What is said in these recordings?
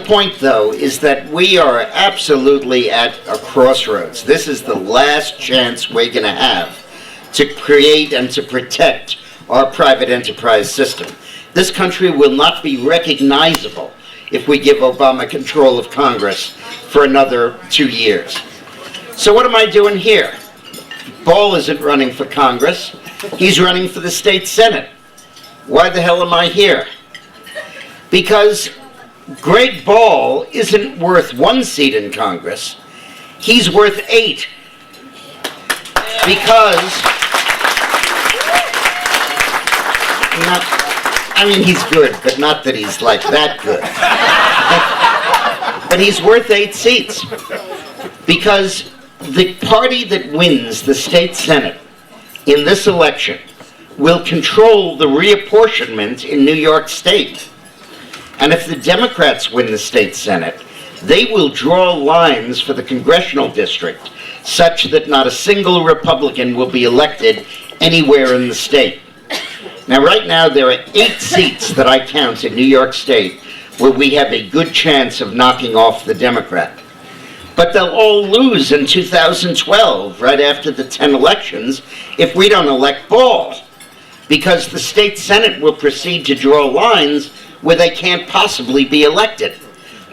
point, though, is that we are absolutely at a crossroads. This is the last chance we're going to have to create and to protect our private enterprise system. This country will not be recognizable if we give Obama control of Congress for another 2 years. So what am I doing here? Ball isn't running for Congress. He's running for the state Senate. Why the hell am I here? Because Greg Ball isn't worth 1 seat in Congress. He's worth 8. Because, he's good, but not that he's like that good. But he's worth 8 seats. Because the party that wins the state Senate in this election will control the reapportionment in New York State. And if the Democrats win the state Senate, they will draw lines for the congressional district such that not a single Republican will be elected anywhere in the state. Now, right now, there are 8 seats that I count in New York State where we have a good chance of knocking off the Democrat. But they'll all lose in 2012, right after the 10 elections, if we don't elect Ball, because the state Senate will proceed to draw lines where they can't possibly be elected.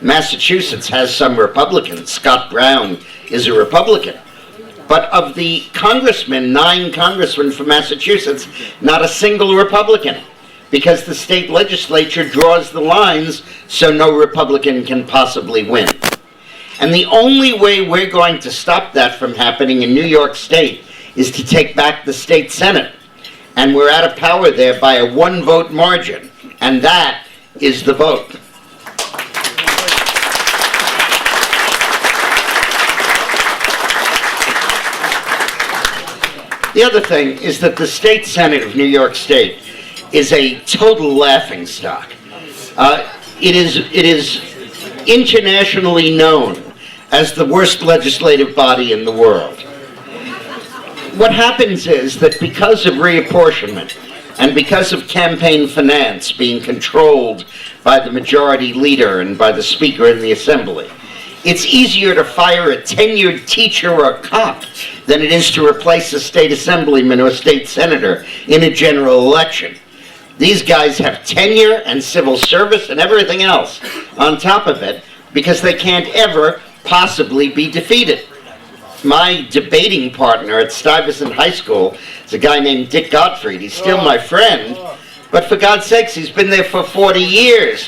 Massachusetts has some Republicans. Scott Brown is a Republican. But of the congressmen, 9 congressmen from Massachusetts, not a single Republican, because the state legislature draws the lines so no Republican can possibly win. And the only way we're going to stop that from happening in New York State is to take back the state Senate. And we're out of power there by a 1-vote margin. And that is the vote. The other thing is that the state Senate of New York State is a total laughingstock. It is internationally known as the worst legislative body in the world. What happens is that because of reapportionment and because of campaign finance being controlled by the majority leader and by the speaker in the assembly, it's easier to fire a tenured teacher or a cop than it is to replace a state assemblyman or a state senator in a general election. These guys have tenure and civil service and everything else on top of it because they can't ever possibly be defeated. My debating partner at Stuyvesant High School is a guy named Dick Gottfried. He's still my friend, but for God's sakes, he's been there for 40 years.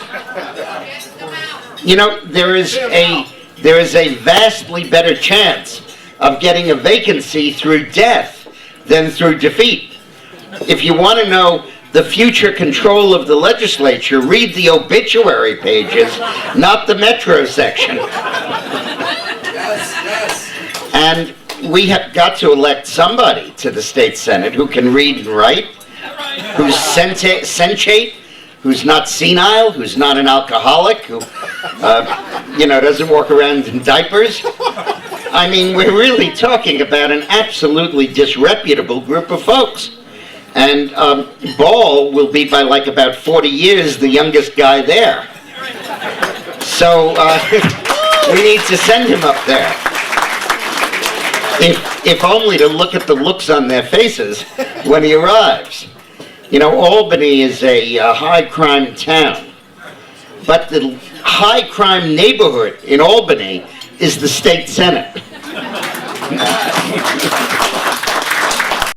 You know, there is a vastly better chance of getting a vacancy through death than through defeat. If you want to know the future control of the legislature, read the obituary pages, not the Metro section. And we have got to elect somebody to the state Senate who can read and write, who's sensate, who's not senile, who's not an alcoholic, who doesn't walk around in diapers. I mean, we're really talking about an absolutely disreputable group of folks. And Ball will be, by like about 40 years, the youngest guy there. So we need to send him up there. If only to look at the looks on their faces when he arrives. You know, Albany is a high-crime town. But the high-crime neighborhood in Albany is the state Senate.